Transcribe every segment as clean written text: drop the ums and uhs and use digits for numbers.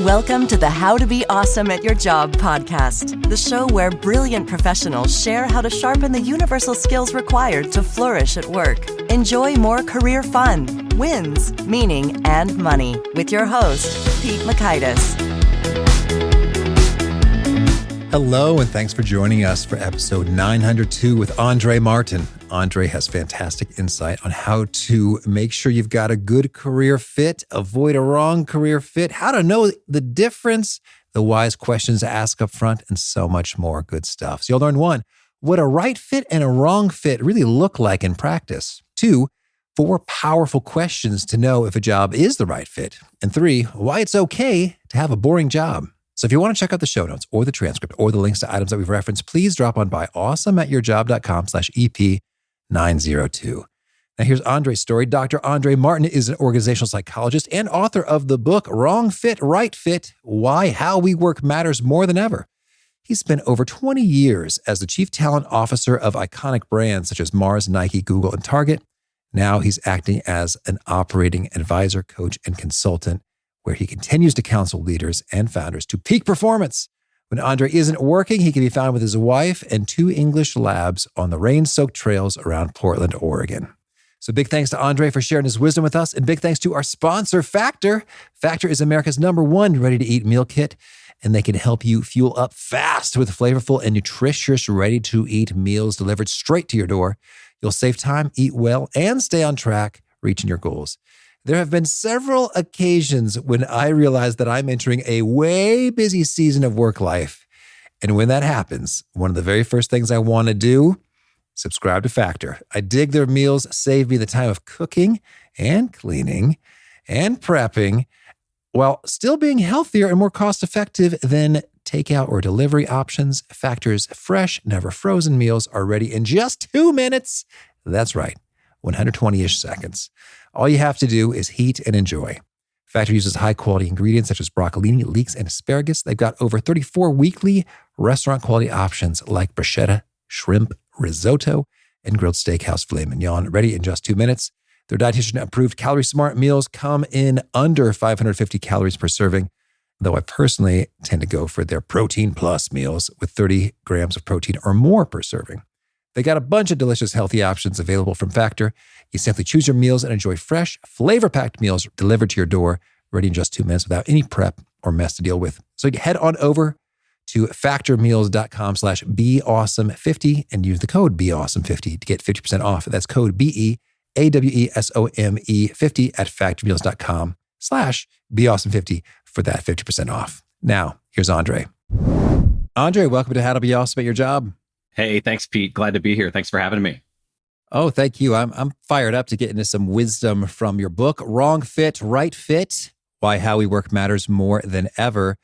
Welcome to the How to Be Awesome at Your Job podcast, the show where brilliant professionals share how to sharpen the universal skills required to flourish at work. Enjoy more career fun, wins, meaning, and money with your host, Pete Makaitis. Hello, and thanks for joining us for episode 902 with André Martin. André has fantastic insight on how to make sure you've got a good career fit, avoid a wrong career fit, how to know the difference, the wise questions to ask up front, and so much more good stuff. So you'll learn 1, what a right fit and a wrong fit really look like in practice. 2, 4 powerful questions to know if a job is the right fit. And 3, why it's okay to have a boring job. So if you want to check out the show notes or the transcript or the links to items that we've referenced, please drop on by awesomeatyourjob.com/EP902. Now here's Andre's story. Dr. André Martin is an organizational psychologist and author of the book, Wrong Fit, Right Fit, Why How We Work Matters More Than Ever. He's spent over 20 years as the chief talent officer of iconic brands such as Mars, Nike, Google, and Target. Now he's acting as an operating advisor, coach, and consultant, where he continues to counsel leaders and founders to peak performance. When André isn't working, he can be found with his wife and 2 English labs on the rain-soaked trails around Portland, Oregon. So big thanks to André for sharing his wisdom with us, and big thanks to our sponsor, Factor. Factor is America's #1 ready-to-eat meal kit, and they can help you fuel up fast with flavorful and nutritious ready-to-eat meals delivered straight to your door. You'll save time, eat well, and stay on track, reaching your goals. There have been several occasions when I realized that I'm entering a way busy season of work life. And when that happens, one of the very first things I want to do, subscribe to Factor. I dig their meals, save me the time of cooking and cleaning and prepping, while still being healthier and more cost-effective than takeout or delivery options. Factor's fresh, never frozen meals are ready in just 2 minutes. That's right, 120-ish seconds. All you have to do is heat and enjoy. Factor uses high-quality ingredients such as broccolini, leeks, and asparagus. They've got over 34 weekly restaurant-quality options like bruschetta, shrimp, risotto, and grilled steakhouse filet mignon, ready in just 2 minutes. Their dietitian-approved calorie-smart meals come in under 550 calories per serving, though I personally tend to go for their Protein Plus meals with 30 grams of protein or more per serving. They got a bunch of delicious, healthy options available from Factor. You simply choose your meals and enjoy fresh, flavor-packed meals delivered to your door, ready in just 2 minutes without any prep or mess to deal with. So you head on over to factormeals.com/BeAwesome50 and use the code BeAwesome50 to get 50% off. That's code BeAwesome50 at factormeals.com/BeAwesome50 for that 50% off. Now, here's André. André, welcome to How to Be Awesome at Your Job. Hey, thanks, Pete. Glad to be here. Thanks for having me. Oh, thank you. I'm fired up to get into some wisdom from your book, Wrong Fit, Right Fit, Why How We Work Matters More Than Ever.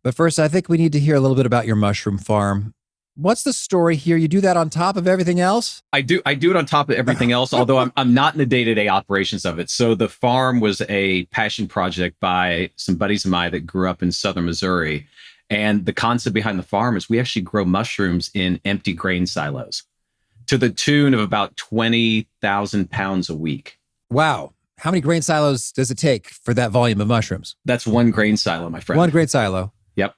But first, I think we need to hear a little bit about your mushroom farm. What's the story here? You do that on top of everything else? I do it on top of everything else, although I'm not in the day-to-day operations of it. So the farm was a passion project by some buddies of mine that grew up in southern Missouri. And the concept behind the farm is we actually grow mushrooms in empty grain silos to the tune of about 20,000 pounds a week. Wow. How many grain silos does it take for that volume of mushrooms? That's 1 grain silo, my friend. 1 grain silo. Yep.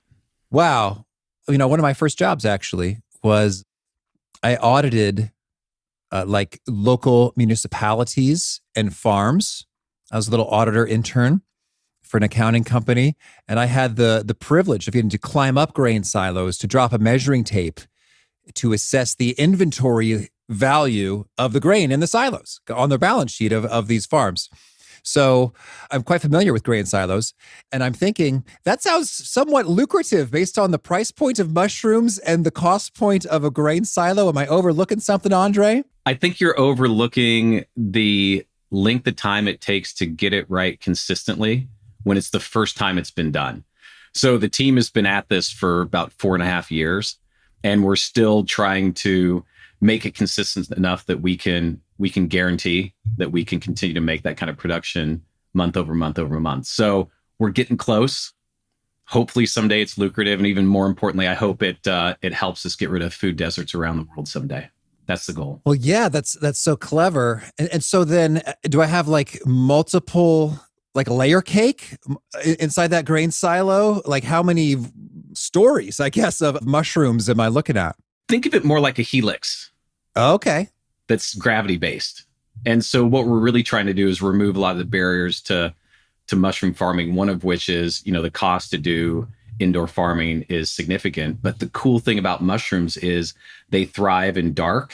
Wow. You know, one of my first jobs actually was I audited like local municipalities and farms. I was a little auditor intern for an accounting company. And I had the privilege of getting to climb up grain silos to drop a measuring tape to assess the inventory value of the grain in the silos on the balance sheet of these farms. So I'm quite familiar with grain silos. And I'm thinking, that sounds somewhat lucrative based on the price point of mushrooms and the cost point of a grain silo. Am I overlooking something, André? I think you're overlooking the length of time it takes to get it right consistently when it's the first time it's been done. So the team has been at this for about 4.5 years, and we're still trying to make it consistent enough that we can guarantee that we can continue to make that kind of production month over month over month. So we're getting close. Hopefully someday it's lucrative, and even more importantly, I hope it helps us get rid of food deserts around the world someday. That's the goal. Well, yeah, that's so clever. And so then do I have like multiple like layer cake inside that grain silo? Like how many stories, I guess, of mushrooms am I looking at? Think of it more like a helix Okay. that's gravity based. And so what we're really trying to do is remove a lot of the barriers to mushroom farming, one of which is, the cost to do indoor farming is significant. But the cool thing about mushrooms is they thrive in dark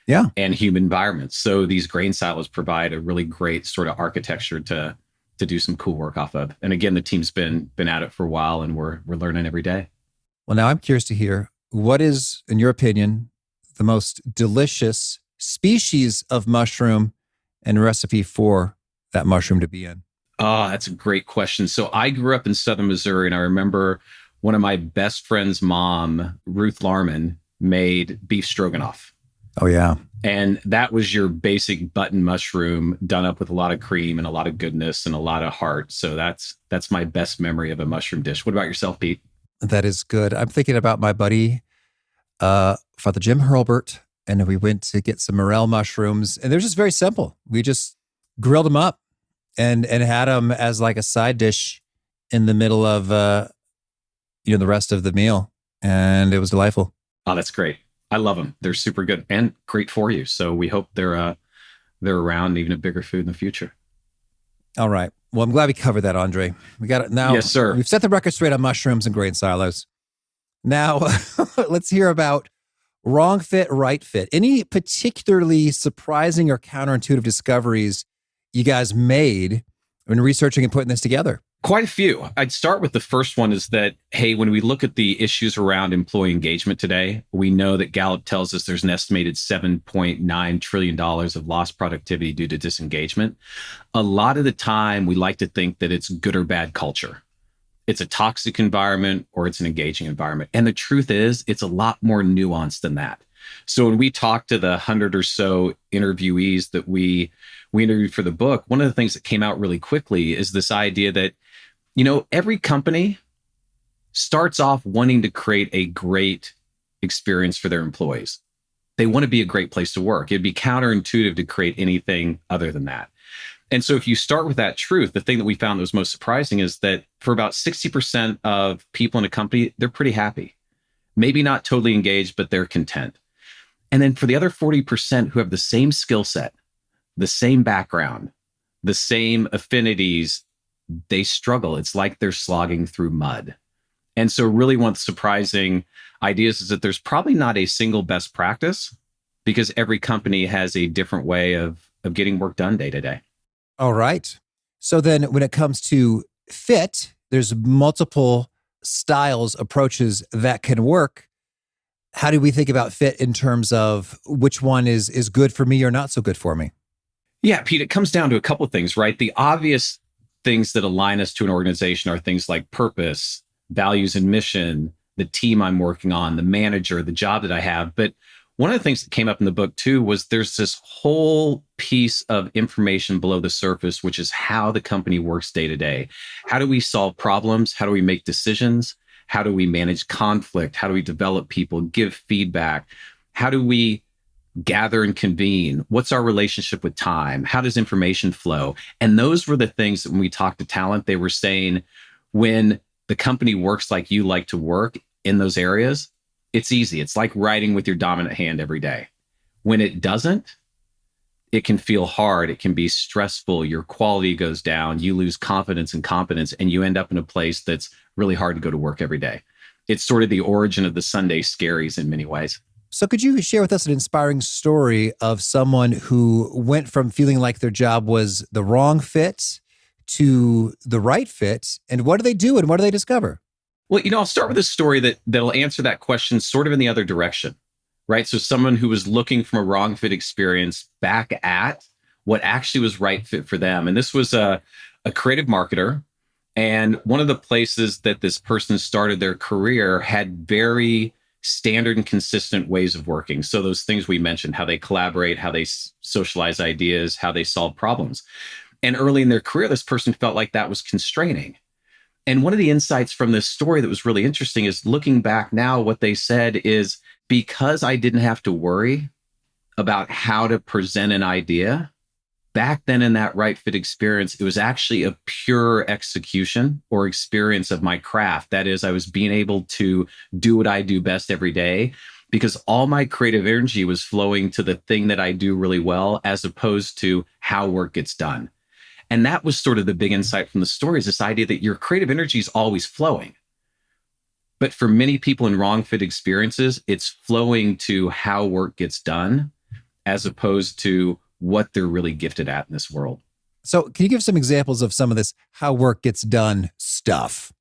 and humid environments. So these grain silos provide a really great sort of architecture to do some cool work off of. And again, the team's been at it for a while, and we're learning every day. Well, now I'm curious to hear, what is, in your opinion, the most delicious species of mushroom and recipe for that mushroom to be in? Oh, that's a great question. So I grew up in Southern Missouri, and I remember one of my best friend's mom, Ruth Larman, made beef stroganoff. Oh, yeah. And that was your basic button mushroom done up with a lot of cream and a lot of goodness and a lot of heart. So that's my best memory of a mushroom dish. What about yourself, Pete? That is good. I'm thinking about my buddy, Father Jim Hurlbert, and we went to get some morel mushrooms, and they're just very simple. We just grilled them up and had them as like a side dish in the middle of the rest of the meal, and it was delightful. Oh, that's great. I love them. They're super good and great for you. So we hope they're around, even a bigger food in the future. All right. Well, I'm glad we covered that, Andre. We got it now. Yes, sir. We've set the record straight on mushrooms and grain silos. Now, let's hear about wrong fit, right fit. Any particularly surprising or counterintuitive discoveries you guys made when researching and putting this together? Quite a few. I'd start with the first one is that, hey, when we look at the issues around employee engagement today, we know that Gallup tells us there's an estimated $7.9 trillion of lost productivity due to disengagement. A lot of the time, we like to think that it's good or bad culture. It's a toxic environment or it's an engaging environment. And the truth is, it's a lot more nuanced than that. So when we talked to the 100 or so interviewees that we interviewed for the book, one of the things that came out really quickly is this idea that, every company starts off wanting to create a great experience for their employees. They want to be a great place to work. It'd be counterintuitive to create anything other than that. And so if you start with that truth, the thing that we found that was most surprising is that for about 60% of people in a company, they're pretty happy. Maybe not totally engaged, but they're content. And then for the other 40% who have the same skill set, the same background, the same affinities, they struggle. It's like they're slogging through mud. And so really one of the surprising ideas is that there's probably not a single best practice because every company has a different way of getting work done day to day. All right. So then when it comes to fit, there's multiple styles, approaches that can work. How do we think about fit in terms of which one is good for me or not so good for me? Yeah, Pete, it comes down to a couple of things, right? The obvious things that align us to an organization are things like purpose, values and mission, the team I'm working on, the manager, the job that I have. But one of the things that came up in the book too was there's this whole piece of information below the surface, which is how the company works day to day. How do we solve problems? How do we make decisions? How do we manage conflict? How do we develop people, give feedback? How do we gather and convene? What's our relationship with time? How does information flow? And those were the things that when we talked to talent, they were saying, when the company works like you like to work in those areas, it's easy. It's like writing with your dominant hand every day. When it doesn't, it can feel hard. It can be stressful. Your quality goes down. You lose confidence and competence, and you end up in a place that's really hard to go to work every day. It's sort of the origin of the Sunday scaries in many ways. So could you share with us an inspiring story of someone who went from feeling like their job was the wrong fit to the right fit? And what do they do and what do they discover? Well, I'll start with a story that'll answer that question sort of in the other direction, right? So someone who was looking from a wrong fit experience back at what actually was right fit for them. And this was a creative marketer. And one of the places that this person started their career had very standard and consistent ways of working. So those things we mentioned, how they collaborate, how they socialize ideas, how they solve problems. And early in their career, this person felt like that was constraining. And one of the insights from this story that was really interesting is looking back now, what they said is, because I didn't have to worry about how to present an idea, back then in that right fit experience, it was actually a pure execution or experience of my craft. That is, I was being able to do what I do best every day because all my creative energy was flowing to the thing that I do really well, as opposed to how work gets done. And that was sort of the big insight from the story, is this idea that your creative energy is always flowing. But for many people in wrong fit experiences, it's flowing to how work gets done as opposed to what they're really gifted at in this world. So can you give some examples of some of this how work gets done stuff?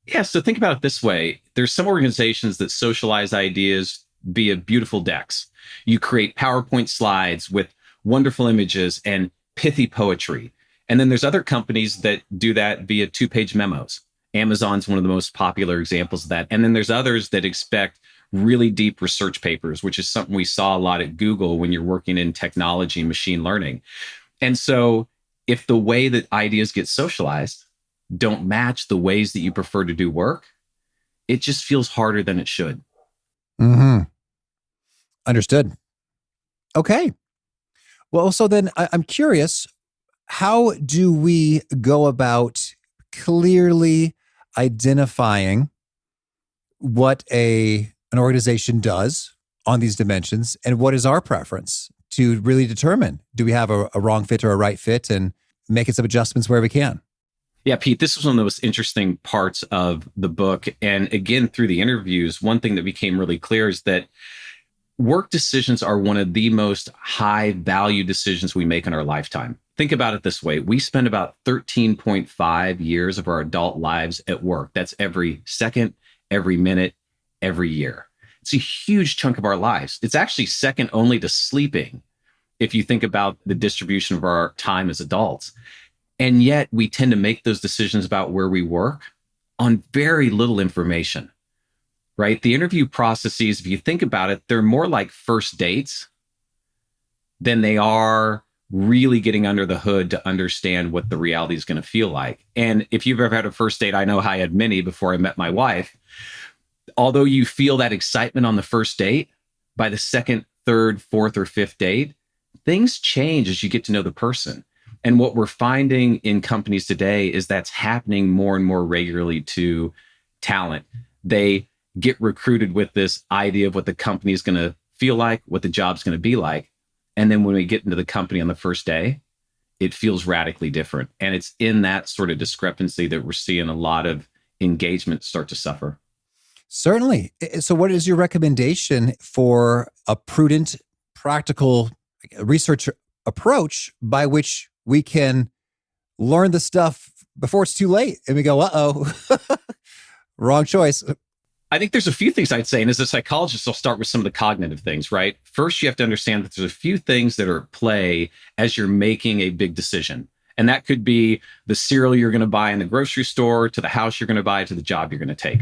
Yeah, so think about it this way. There's some organizations that socialize ideas via beautiful decks. You create PowerPoint slides with wonderful images and pithy poetry. And then there's other companies that do that via 2-page memos. Amazon's one of the most popular examples of that. And then there's others that expect really deep research papers, which is something we saw a lot at Google when you're working in technology and machine learning. And so if the way that ideas get socialized don't match the ways that you prefer to do work, it just feels harder than it should. Mm-hmm. Understood. Okay. Well, so then I'm curious, how do we go about clearly identifying what an organization does on these dimensions, and what is our preference to really determine, do we have a wrong fit or a right fit, and making some adjustments where we can? Yeah, Pete, this was one of the most interesting parts of the book. And again, through the interviews, one thing that became really clear is that work decisions are one of the most high value decisions we make in our lifetime. Think about it this way. We spend about 13.5 years of our adult lives at work. That's every second, every minute, every year. It's a huge chunk of our lives. It's actually second only to sleeping if you think about the distribution of our time as adults. And yet we tend to make those decisions about where we work on very little information, right? The interview processes, if you think about it, they're more like first dates than they are really getting under the hood to understand what the reality is going to feel like. And if you've ever had a first date, I know I had many before I met my wife. Although you feel that excitement on the first date, by the second, third, fourth, or fifth date, things change as you get to know the person. And what we're finding in companies today is that's happening more and more regularly to talent. They get recruited with this idea of what the company is going to feel like, what the job's going to be like. And then when we get into the company on the first day, it feels radically different. And it's in that sort of discrepancy that we're seeing a lot of engagement start to suffer. Certainly. So what is your recommendation for a prudent, practical research approach by which we can learn the stuff before it's too late and we go, uh-oh, wrong choice? I think there's a few things I'd say. And as a psychologist, I'll start with some of the cognitive things, right? First, you have to understand that there's a few things that are at play as you're making a big decision. And that could be the cereal you're going to buy in the grocery store, to the house you're going to buy, to the job you're going to take.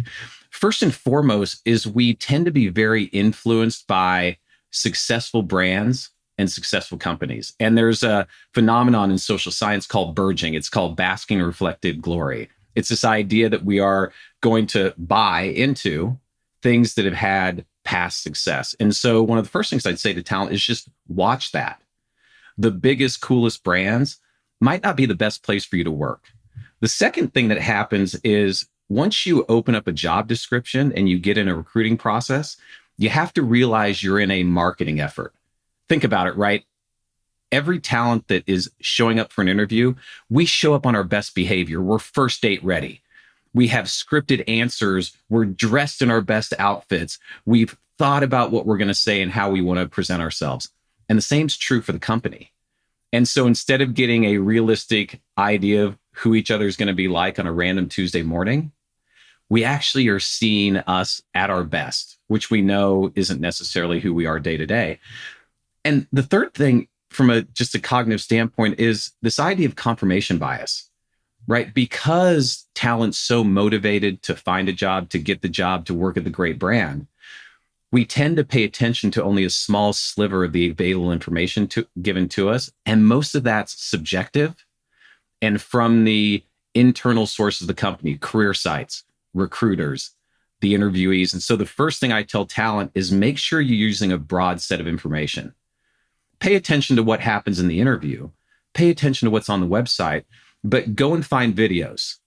First and foremost is we tend to be very influenced by successful brands and successful companies. And there's a phenomenon in social science called burgeoning. It's called basking reflected glory. It's this idea that we are going to buy into things that have had past success. And so one of the first things I'd say to talent is just watch that. The biggest, coolest brands might not be the best place for you to work. The second thing that happens is once you open up a job description and you get in a recruiting process, you have to realize you're in a marketing effort. Think about it, right? Every talent that is showing up for an interview, we show up on our best behavior. We're first date ready. We have scripted answers. We're dressed in our best outfits. We've thought about what we're going to say and how we want to present ourselves. And the same is true for the company. And so instead of getting a realistic idea of who each other is going to be like on a random Tuesday morning, we actually are seeing us at our best, which we know isn't necessarily who we are day to day. And the third thing from just a cognitive standpoint is this idea of confirmation bias, right? Because talent's so motivated to find a job, to get the job, to work at the great brand, we tend to pay attention to only a small sliver of the available information given to us. And most of that's subjective and from the internal sources of the company, career sites, recruiters, the interviewees. And so the first thing I tell talent is make sure you're using a broad set of information. Pay attention to what happens in the interview, pay attention to what's on the website, but go and find videos.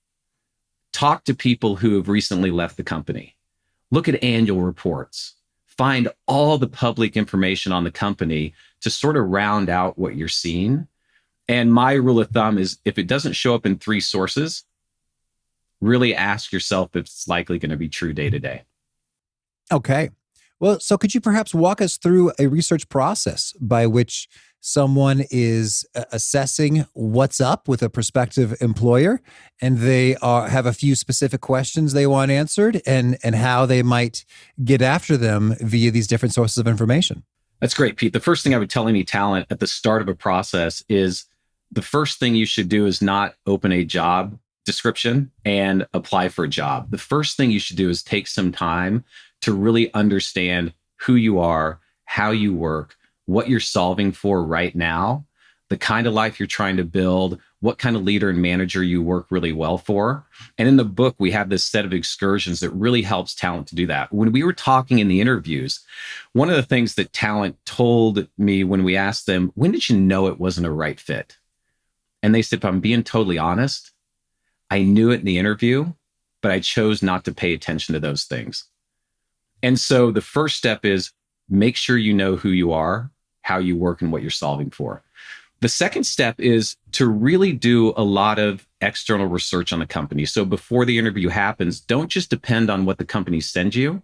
Talk to people who have recently left the company. Look at annual reports. Find all the public information on the company to sort of round out what you're seeing. And my rule of thumb is if it doesn't show up in 3 sources, really ask yourself if it's likely going to be true day to day. Okay. Well, so could you perhaps walk us through a research process by which someone is assessing what's up with a prospective employer, and they have a few specific questions they want answered, and how they might get after them via these different sources of information? That's great, Pete. The first thing I would tell any talent at the start of a process is the first thing you should do is not open a job description and apply for a job. The first thing you should do is take some time to really understand who you are, how you work, what you're solving for right now, the kind of life you're trying to build, what kind of leader and manager you work really well for. And in the book, we have this set of excursions that really helps talent to do that. When we were talking in the interviews, one of the things that talent told me when we asked them, when did you know it wasn't a right fit? And they said, if I'm being totally honest, I knew it in the interview, but I chose not to pay attention to those things. And so the first step is make sure you know who you are, how you work, and what you're solving for. The second step is to really do a lot of external research on the company. So before the interview happens, don't just depend on what the company sends you.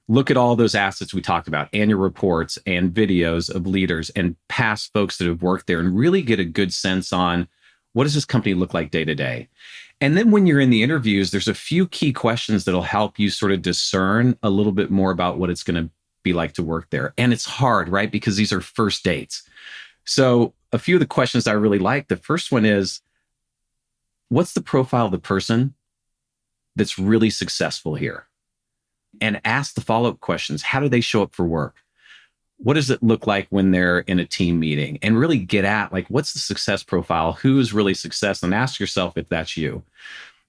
Look at all those assets we talked about, annual reports and videos of leaders and past folks that have worked there, and really get a good sense on what does this company look like day to day. And then when you're in the interviews, there's a few key questions that'll help you sort of discern a little bit more about what it's going to be like to work there. And it's hard, right? Because these are first dates. So a few of the questions I really like, the first one is, what's the profile of the person that's really successful here? And ask the follow-up questions. How do they show up for work? What does it look like when they're in a team meeting? And really get at, like, what's the success profile? Who's really successful? And ask yourself if that's you.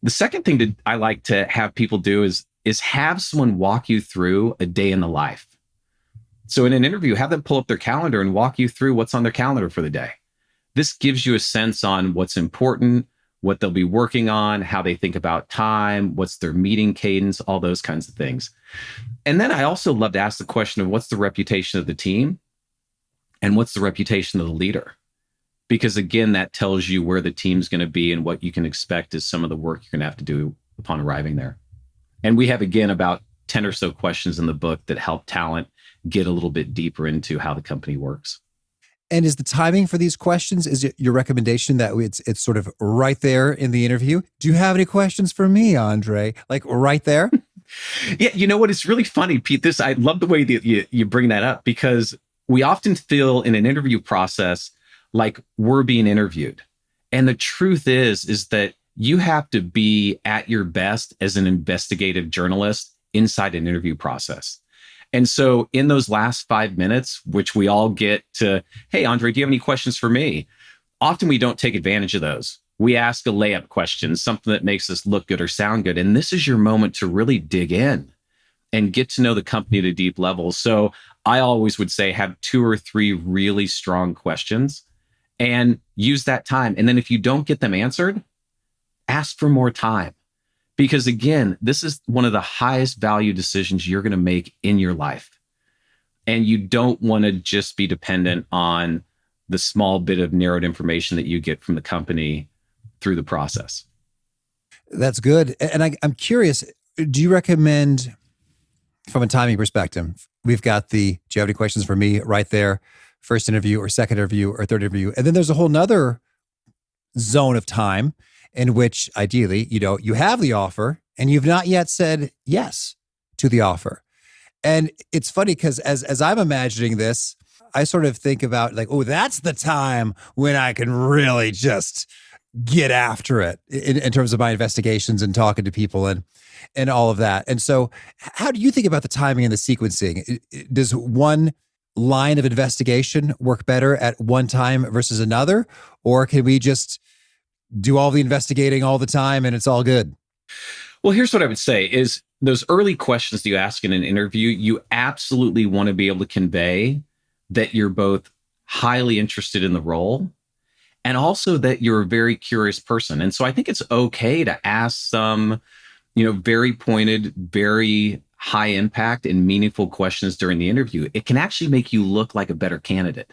The second thing that I like to have people do is have someone walk you through a day in the life. So in an interview, have them pull up their calendar and walk you through what's on their calendar for the day. This gives you a sense on what's important, what they'll be working on, how they think about time, what's their meeting cadence, all those kinds of things. And then I also love to ask the question of what's the reputation of the team and what's the reputation of the leader? Because again, that tells you where the team's going to be and what you can expect is some of the work you're going to have to do upon arriving there. And we have, again, about 10 or so questions in the book that help talent get a little bit deeper into how the company works. And is the timing for these questions, is it your recommendation that it's sort of right there in the interview? Do you have any questions for me, Andre? Like right there? Yeah, you know what? It's really funny, Pete. I love the way that you bring that up, because we often feel in an interview process like we're being interviewed. And the truth is that you have to be at your best as an investigative journalist inside an interview process. And so in those last 5 minutes, which we all get to, hey, Andre, do you have any questions for me? Often we don't take advantage of those. We ask a layup question, something that makes us look good or sound good. And this is your moment to really dig in and get to know the company at a deep level. So I always would say have 2 or 3 really strong questions and use that time. And then if you don't get them answered, ask for more time. Because again, this is one of the highest value decisions you're going to make in your life. And you don't want to just be dependent on the small bit of narrowed information that you get from the company through the process. That's good. And I'm curious, do you recommend, from a timing perspective, we've got do you have any questions for me right there, first interview or second interview or third interview? And then there's a whole nother zone of time in which ideally, you have the offer and you've not yet said yes to the offer. And it's funny because as I'm imagining this, I sort of think about like, oh, that's the time when I can really just get after it in terms of my investigations and talking to people and all of that. And so how do you think about the timing and the sequencing? Does one line of investigation work better at one time versus another? Or can we just do all the investigating all the time and it's all good? Well, here's what I would say is those early questions that you ask in an interview, you absolutely want to be able to convey that you're both highly interested in the role and also that you're a very curious person. And so I think it's okay to ask some, very pointed, very high impact and meaningful questions during the interview. It can actually make you look like a better candidate.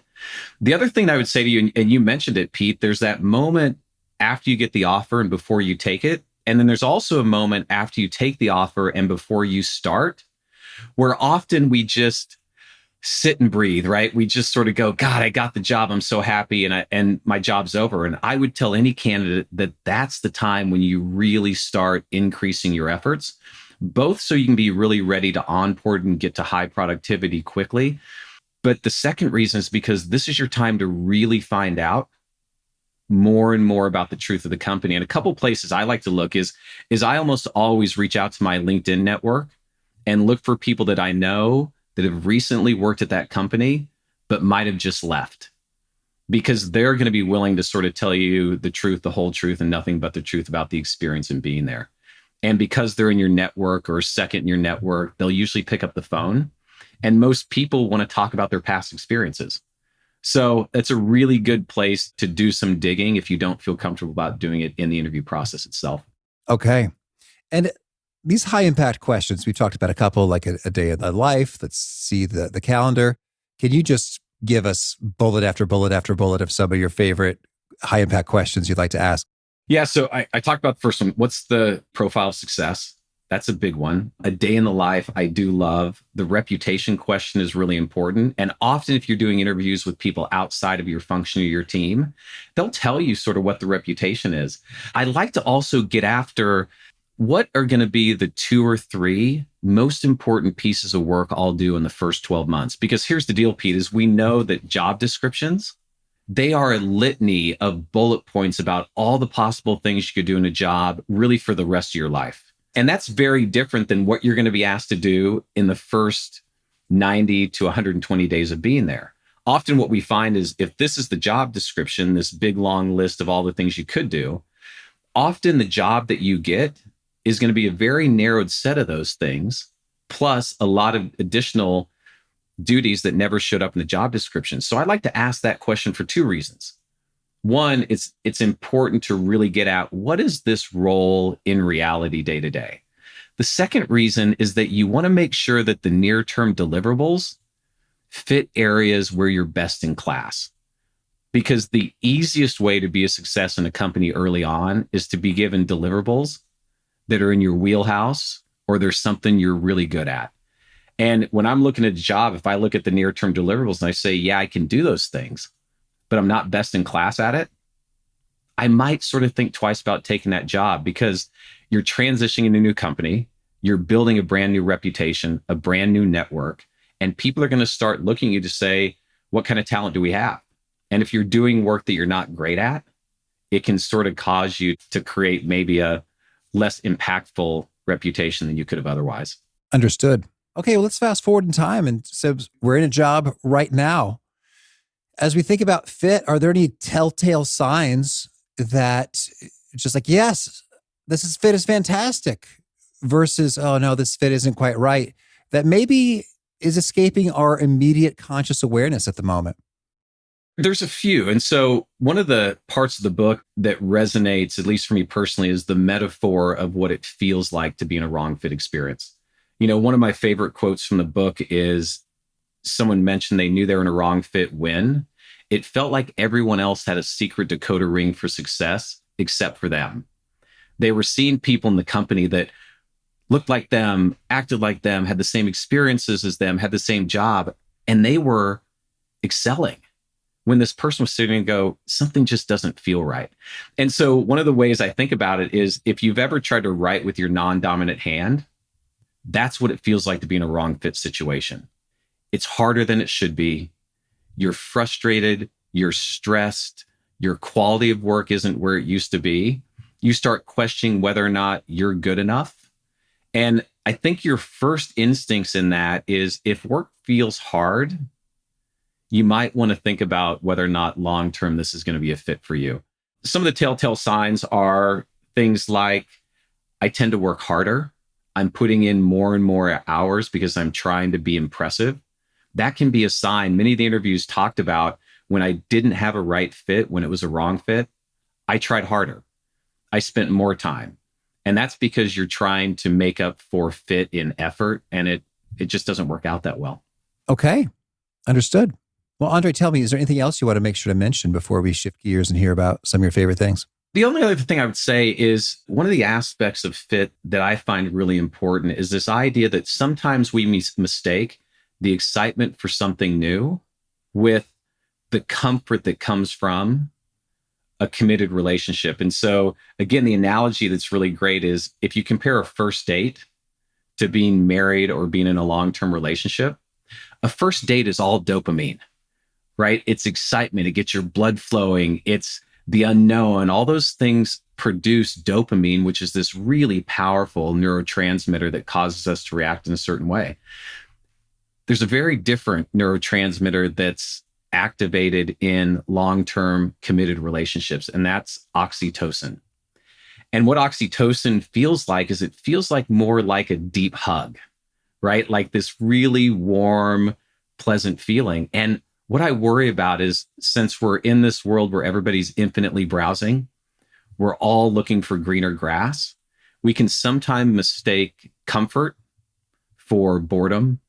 The other thing I would say to you, and you mentioned it, Pete, there's that moment after you get the offer and before you take it. And then there's also a moment after you take the offer and before you start, where often we just sit and breathe, right? We just sort of go, God, I got the job. I'm so happy. And my job's over. And I would tell any candidate that that's the time when you really start increasing your efforts, both so you can be really ready to onboard and get to high productivity quickly. But the second reason is because this is your time to really find out more and more about the truth of the company. And a couple places I like to look is I almost always reach out to my LinkedIn network and look for people that I know that have recently worked at that company, but might have just left, because they're going to be willing to sort of tell you the truth, the whole truth, and nothing but the truth about the experience and being there. And because they're in your network or second in your network, they'll usually pick up the phone. And most people want to talk about their past experiences. So it's a really good place to do some digging if you don't feel comfortable about doing it in the interview process itself. Okay. And these high impact questions, we've talked about a couple, like a day in the life. Let's see the calendar. Can you just give us bullet after bullet after bullet of some of your favorite high impact questions you'd like to ask? Yeah. So I talked about the first one. What's the profile of success? That's a big one. A day in the life, I do love. The reputation question is really important. And often if you're doing interviews with people outside of your function or your team, they'll tell you sort of what the reputation is. I like to also get after what are going to be the 2 or 3 most important pieces of work I'll do in the first 12 months. Because here's the deal, Pete, is we know that job descriptions, they are a litany of bullet points about all the possible things you could do in a job really for the rest of your life. And that's very different than what you're going to be asked to do in the first 90 to 120 days of being there. Often what we find is if this is the job description, this big long list of all the things you could do, often the job that you get is going to be a very narrowed set of those things, plus a lot of additional duties that never showed up in the job description. So I like to ask that question for 2 reasons. One, it's important to really get at what is this role in reality day to day. The second reason is that you want to make sure that the near-term deliverables fit areas where you're best in class. Because the easiest way to be a success in a company early on is to be given deliverables that are in your wheelhouse or there's something you're really good at. And when I'm looking at a job, if I look at the near-term deliverables and I say, yeah, I can do those things, but I'm not best in class at it, I might sort of think twice about taking that job, because you're transitioning in a new company, you're building a brand new reputation, a brand new network, and people are going to start looking at you to say, what kind of talent do we have? And if you're doing work that you're not great at, it can sort of cause you to create maybe a less impactful reputation than you could have otherwise. Understood. Okay, well, let's fast forward in time. And so we're in a job right now. As we think about fit, are there any telltale signs that just like, yes, fit is fantastic, versus, oh no, this fit isn't quite right, that maybe is escaping our immediate conscious awareness at the moment? There's a few. And so one of the parts of the book that resonates, at least for me personally, is the metaphor of what it feels like to be in a wrong fit experience. One of my favorite quotes from the book is someone mentioned they knew they were in a wrong fit when it felt like everyone else had a secret decoder ring for success except for them. They were seeing people in the company that looked like them, acted like them, had the same experiences as them, had the same job, and they were excelling. When this person was sitting and go, something just doesn't feel right. And so one of the ways I think about it is if you've ever tried to write with your non-dominant hand, that's what it feels like to be in a wrong fit situation. It's harder than it should be. You're frustrated, you're stressed, your quality of work isn't where it used to be. You start questioning whether or not you're good enough. And I think your first instincts in that is if work feels hard, you might want to think about whether or not long-term this is going to be a fit for you. Some of the telltale signs are things like, I tend to work harder. I'm putting in more and more hours because I'm trying to be impressive. That can be a sign. Many of the interviews talked about when I didn't have a right fit, when it was a wrong fit, I tried harder. I spent more time. And that's because you're trying to make up for fit in effort, and it just doesn't work out that well. Okay. Understood. Well, Andre, tell me, is there anything else you want to make sure to mention before we shift gears and hear about some of your favorite things? The only other thing I would say is one of the aspects of fit that I find really important is this idea that sometimes we mistake the excitement for something new with the comfort that comes from a committed relationship. And so, again, the analogy that's really great is if you compare a first date to being married or being in a long-term relationship, a first date is all dopamine, right? It's excitement. It gets your blood flowing. It's the unknown. All those things produce dopamine, which is this really powerful neurotransmitter that causes us to react in a certain way. There's a very different neurotransmitter that's activated in long-term committed relationships, and that's oxytocin. And what oxytocin feels like is it feels like more like a deep hug, right? Like this really warm, pleasant feeling. And what I worry about is since we're in this world where everybody's infinitely browsing, we're all looking for greener grass, we can sometimes mistake comfort for boredom,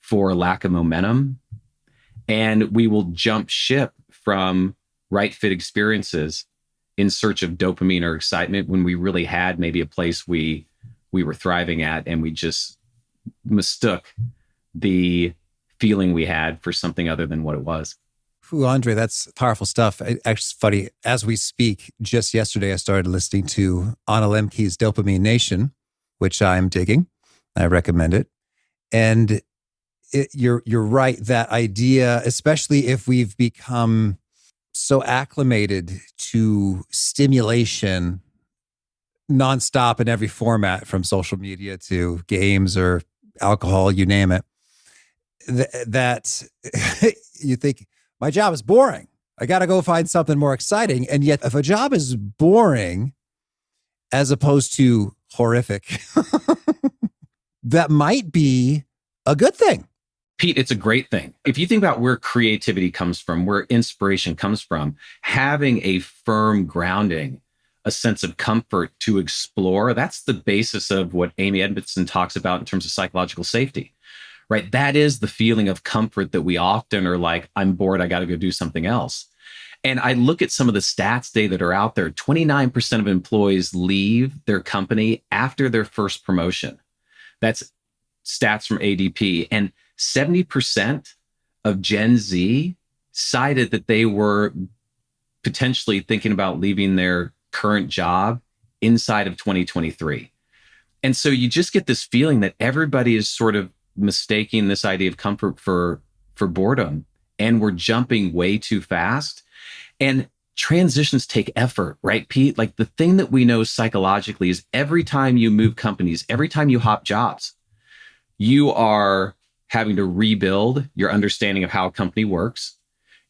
for lack of momentum, and we will jump ship from right fit experiences in search of dopamine or excitement when we really had maybe a place we were thriving at, and we just mistook the feeling we had for something other than what it was. Ooh, Andre, that's powerful stuff. Actually, it's funny. As we speak, just yesterday, I started listening to Anna Lemke's Dopamine Nation, which I'm digging. I recommend it. And you're right. That idea, especially if we've become so acclimated to stimulation nonstop in every format, from social media to games or alcohol, you name it, that you think, my job is boring. I got to go find something more exciting. And yet if a job is boring as opposed to horrific, that might be a good thing. Pete, it's a great thing. If you think about where creativity comes from, where inspiration comes from, having a firm grounding, a sense of comfort to explore, that's the basis of what Amy Edmondson talks about in terms of psychological safety. Right? That is the feeling of comfort that we often are like, I'm bored, I got to go do something else. And I look at some of the stats today that are out there. 29% of employees leave their company after their first promotion. That's stats from ADP. And 70% of Gen Z cited that they were potentially thinking about leaving their current job inside of 2023. And so you just get this feeling that everybody is sort of mistaking this idea of comfort for boredom, and we're jumping way too fast. And transitions take effort, right, Pete? Like the thing that we know psychologically is every time you move companies, every time you hop jobs, you are having to rebuild your understanding of how a company works.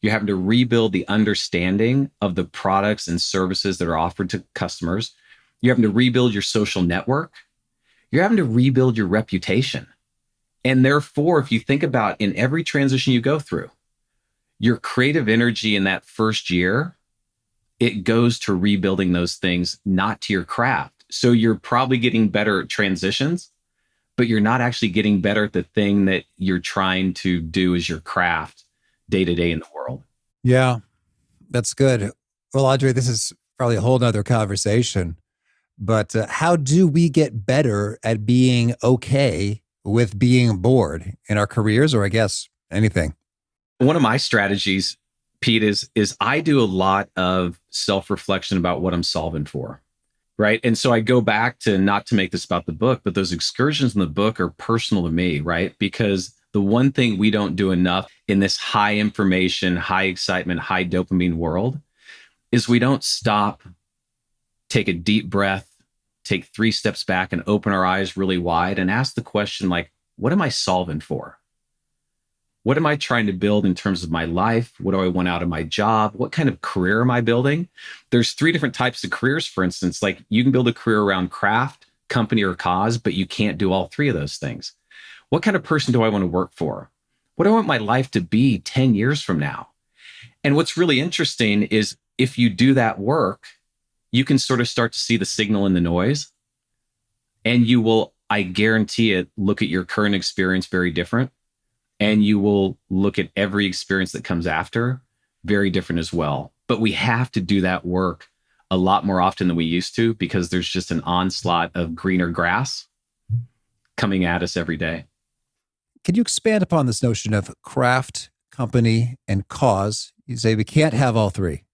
You're having to rebuild the understanding of the products and services that are offered to customers. You're having to rebuild your social network. You're having to rebuild your reputation. And therefore, if you think about in every transition you go through, your creative energy in that first year, it goes to rebuilding those things, not to your craft. So you're probably getting better at transitions, but you're not actually getting better at the thing that you're trying to do as your craft day to day in the world. Yeah, that's good. Well, Andre, this is probably a whole nother conversation, but how do we get better at being okay with being bored in our careers, or I guess anything? One of my strategies, Pete, is I do a lot of self-reflection about what I'm solving for, right? And so I go back to, not to make this about the book, but those excursions in the book are personal to me, right? Because the one thing we don't do enough in this high information, high excitement, high dopamine world is we don't stop, take a deep breath, take 3 steps back and open our eyes really wide and ask the question, like, what am I solving for? What am I trying to build in terms of my life? What do I want out of my job? What kind of career am I building? There's 3 different types of careers, for instance. Like you can build a career around craft, company, or cause, but you can't do all 3 of those things. What kind of person do I want to work for? What do I want my life to be 10 years from now? And what's really interesting is if you do that work, you can sort of start to see the signal in the noise, and you will, I guarantee it, look at your current experience very different. And you will look at every experience that comes after very different as well. But we have to do that work a lot more often than we used to, because there's just an onslaught of greener grass coming at us every day. Can you expand upon this notion of craft, company, and cause? You say we can't have all three.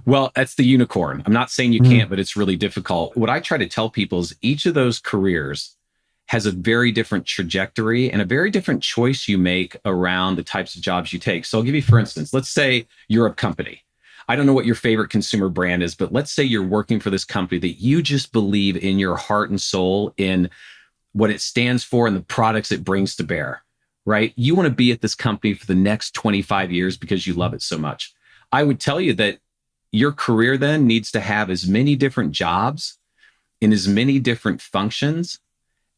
Well, that's the unicorn. I'm not saying you can't, but it's really difficult. What I try to tell people is each of those careers has a very different trajectory and a very different choice you make around the types of jobs you take. So I'll give you, for instance, let's say you're a company. I don't know what your favorite consumer brand is, but let's say you're working for this company that you just believe in your heart and soul in what it stands for and the products it brings to bear, right? You want to be at this company for the next 25 years because you love it so much. I would tell you that your career then needs to have as many different jobs in as many different functions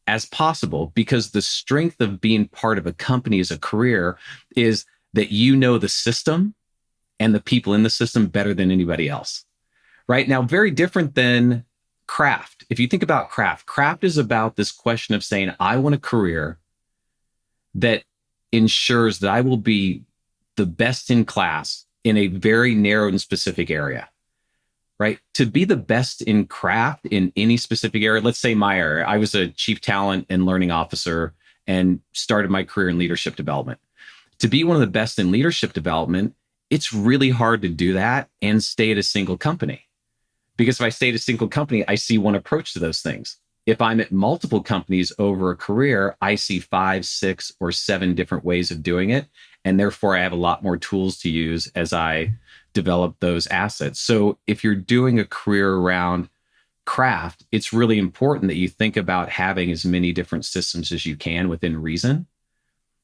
as possible, because the strength of being part of a company as a career is that you know the system and the people in the system better than anybody else. Right now, very different than craft. If you think about craft is about this question of saying, I want a career that ensures that I will be the best in class in a very narrow and specific area, right? To be the best in craft in any specific area, let's say my area, I was a chief talent and learning officer and started my career in leadership development. To be one of the best in leadership development, it's really hard to do that and stay at a single company. Because if I stay at a single company, I see one approach to those things. If I'm at multiple companies over a career, I see 5, 6, or 7 different ways of doing it. And therefore, I have a lot more tools to use as I develop those assets. So if you're doing a career around craft, it's really important that you think about having as many different systems as you can within reason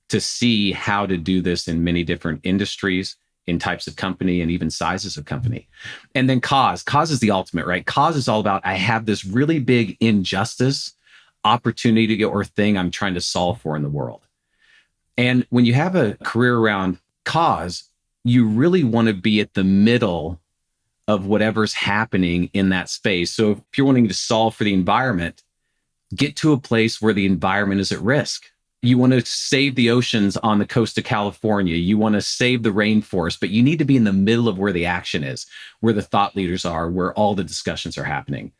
to see how to do this in many different industries, in types of company, and even sizes of company. And then cause is the ultimate, right? Cause is all about, I have this really big injustice, opportunity, or thing I'm trying to solve for in the world. And when you have a career around cause, you really want to be at the middle of whatever's happening in that space. So if you're wanting to solve for the environment, get to a place where the environment is at risk. You want to save the oceans on the coast of California. You want to save the rainforest, but you need to be in the middle of where the action is, where the thought leaders are, where all the discussions are happening.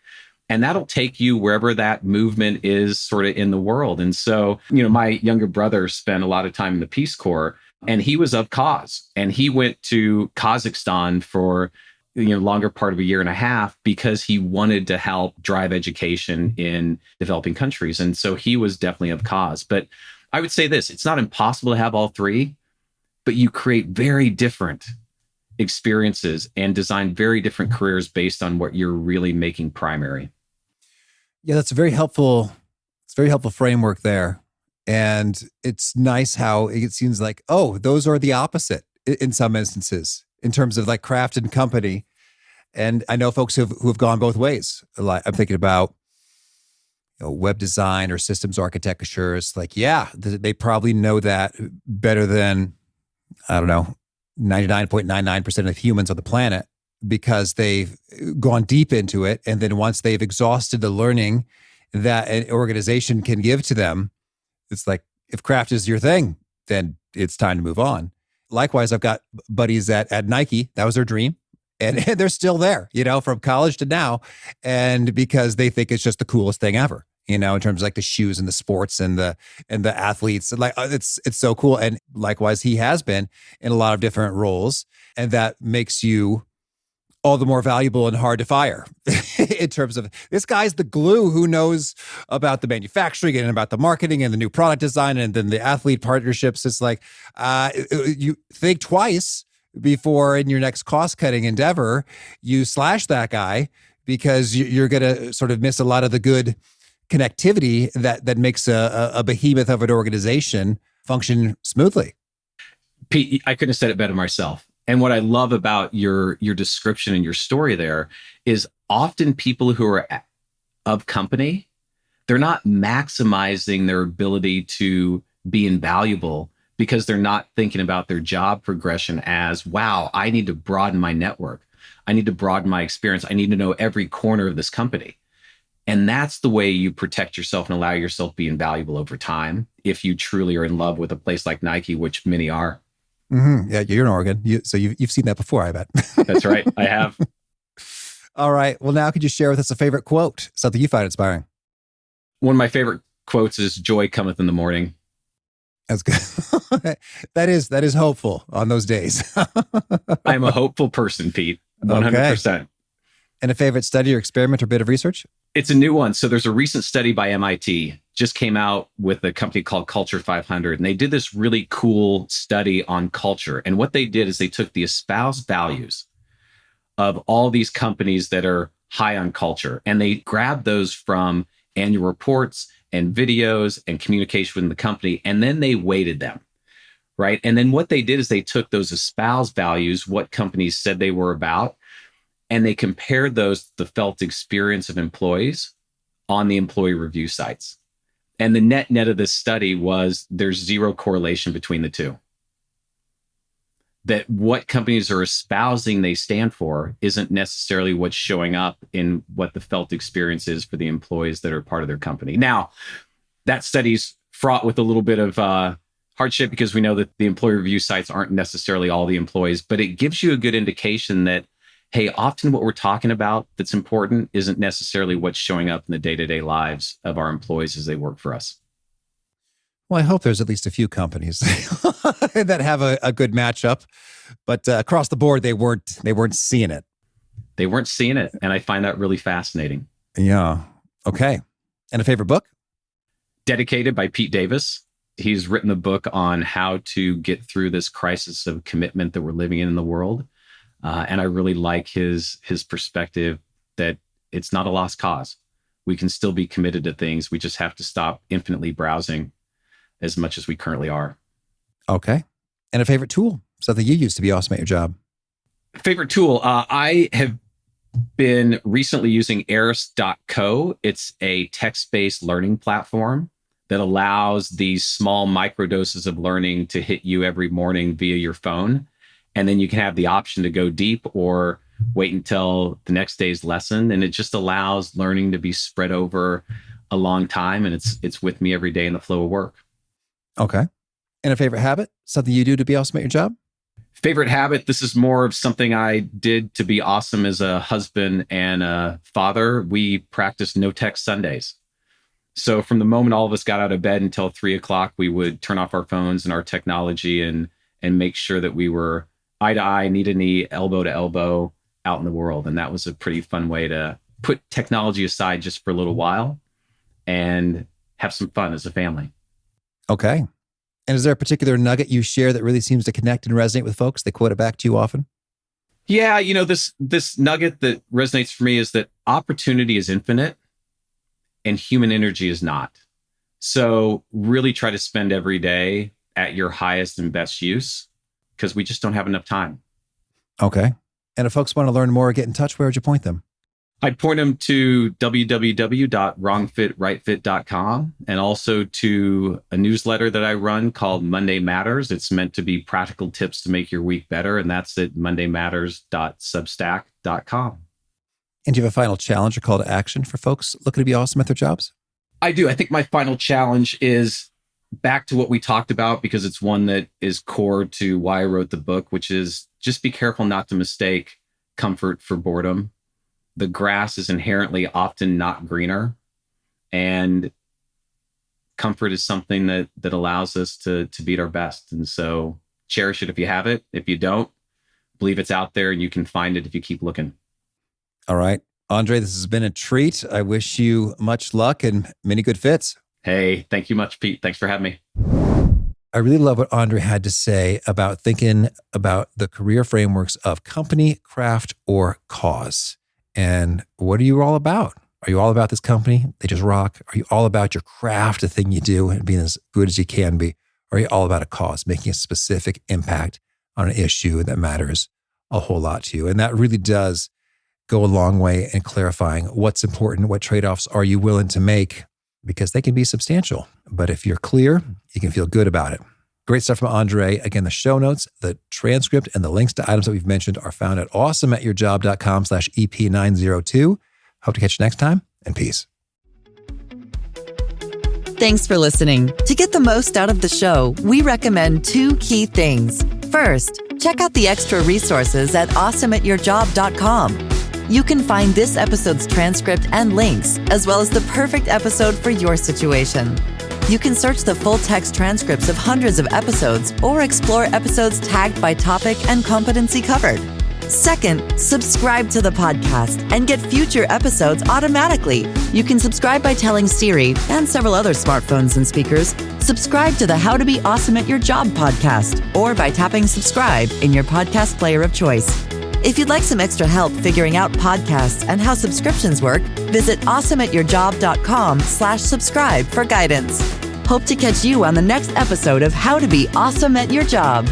And that'll take you wherever that movement is sort of in the world. And so, my younger brother spent a lot of time in the Peace Corps, and he was of cause. And he went to Kazakhstan for longer part of a year and a half because he wanted to help drive education in developing countries. And so he was definitely of cause. But I would say this, it's not impossible to have all three, but you create very different experiences and design very different careers based on what you're really making primary. Yeah, that's a very helpful. It's a very helpful framework there. And it's nice how it seems like, oh, those are the opposite in some instances in terms of like craft and company. And I know folks who have gone both ways. I'm thinking about web design or systems architecture. It's like, yeah, they probably know that better than, 99.99% of humans on the planet, because they've gone deep into it. And then once they've exhausted the learning that an organization can give to them, it's like, if craft is your thing, then it's time to move on. Likewise, I've got buddies at Nike. That was their dream. And they're still there, from college to now. And because they think it's just the coolest thing ever, in terms of like the shoes and the sports and the athletes. Like it's so cool. And likewise, he has been in a lot of different roles. And that makes you all the more valuable and hard to fire in terms of this guy's the glue who knows about the manufacturing and about the marketing and the new product design and then the athlete partnerships. It's like, you think twice before in your next cost-cutting endeavor, you slash that guy, because you're going to sort of miss a lot of the good connectivity that makes a behemoth of an organization function smoothly. Pete, I couldn't have said it better myself. And what I love about your description and your story there is often people who are of company, they're not maximizing their ability to be invaluable because they're not thinking about their job progression as, wow, I need to broaden my network. I need to broaden my experience. I need to know every corner of this company. And that's the way you protect yourself and allow yourself to be invaluable over time if you truly are in love with a place like Nike, which many are. Mm-hmm. Yeah, you're in Oregon. So you've seen that before, I bet. That's right. I have. All right. Well, now could you share with us a favorite quote, something you find inspiring? One of my favorite quotes is "Joy cometh in the morning." That's good. That is hopeful on those days. I'm a hopeful person, Pete. 100%. Okay. And a favorite study or experiment or bit of research? It's a new one. So there's a recent study by MIT, just came out with a company called Culture 500. And they did this really cool study on culture. And what they did is they took the espoused values of all these companies that are high on culture, and they grabbed those from annual reports and videos and communication within the company, and then they weighted them, right? And then what they did is they took those espoused values, what companies said they were about, and they compared those to the felt experience of employees on the employee review sites. And the net of this study was there's zero correlation between the two. That what companies are espousing they stand for isn't necessarily what's showing up in what the felt experience is for the employees that are part of their company. Now, that study's fraught with a little bit of hardship because we know that the employee review sites aren't necessarily all the employees, but it gives you a good indication that, hey, often what we're talking about that's important isn't necessarily what's showing up in the day-to-day lives of our employees as they work for us. Well, I hope there's at least a few companies that have a good matchup, but across the board, they weren't seeing it. They weren't seeing it, and I find that really fascinating. Yeah. Okay. And a favorite book? Dedicated by Pete Davis. He's written a book on how to get through this crisis of commitment that we're living in the world, and I really like his perspective that it's not a lost cause. We can still be committed to things. We just have to stop infinitely browsing as much as we currently are. Okay. And a favorite tool, something you use to be awesome at your job? Favorite tool. I have been recently using Eris.co. It's a text-based learning platform that allows these small microdoses of learning to hit you every morning via your phone. And then you can have the option to go deep or wait until the next day's lesson. And it just allows learning to be spread over a long time. And it's with me every day in the flow of work. Okay. And a favorite habit, something you do to be awesome at your job? Favorite habit, this is more of something I did to be awesome as a husband and a father. We practice no text Sundays. So from the moment all of us got out of bed until 3:00, we would turn off our phones and our technology and make sure that we were eye to eye, knee to knee, elbow to elbow out in the world. And that was a pretty fun way to put technology aside just for a little while and have some fun as a family. Okay. And is there a particular nugget you share that really seems to connect and resonate with folks? They quote it back to you often? Yeah, this nugget that resonates for me is that opportunity is infinite and human energy is not. So really try to spend every day at your highest and best use because we just don't have enough time. Okay. And if folks want to learn more or get in touch, where would you point them? I'd point them to www.wrongfitrightfit.com and also to a newsletter that I run called Monday Matters. It's meant to be practical tips to make your week better. And that's at mondaymatters.substack.com. And do you have a final challenge or call to action for folks looking to be awesome at their jobs? I do. I think my final challenge is back to what we talked about because it's one that is core to why I wrote the book, which is just be careful not to mistake comfort for boredom. The grass is inherently often not greener, and comfort is something that allows us to be at our best. And so cherish it if you have it. If you don't, believe it's out there and you can find it if you keep looking. All right. André, this has been a treat. I wish you much luck and many good fits. Hey, thank you much, Pete. Thanks for having me. I really love what André had to say about thinking about the career frameworks of company, craft, or cause. And what are you all about? Are you all about this company? They just rock. Are you all about your craft, the thing you do, and being as good as you can be? Or are you all about a cause, making a specific impact on an issue that matters a whole lot to you? And that really does go a long way in clarifying what's important, what trade-offs are you willing to make, because they can be substantial. But if you're clear, you can feel good about it. Great stuff from André. Again, the show notes, the transcript, and the links to items that we've mentioned are found at awesomeatyourjob.com/EP902. Hope to catch you next time, and peace. Thanks for listening. To get the most out of the show, we recommend 2 key things. First, check out the extra resources at awesomeatyourjob.com. You can find this episode's transcript and links, as well as the perfect episode for your situation. You can search the full-text transcripts of hundreds of episodes or explore episodes tagged by topic and competency covered. Second, subscribe to the podcast and get future episodes automatically. You can subscribe by telling Siri and several other smartphones and speakers, subscribe to the How to Be Awesome at Your Job podcast, or by tapping subscribe in your podcast player of choice. If you'd like some extra help figuring out podcasts and how subscriptions work, visit awesomeatyourjob.com/subscribe for guidance. Hope to catch you on the next episode of How to Be Awesome at Your Job.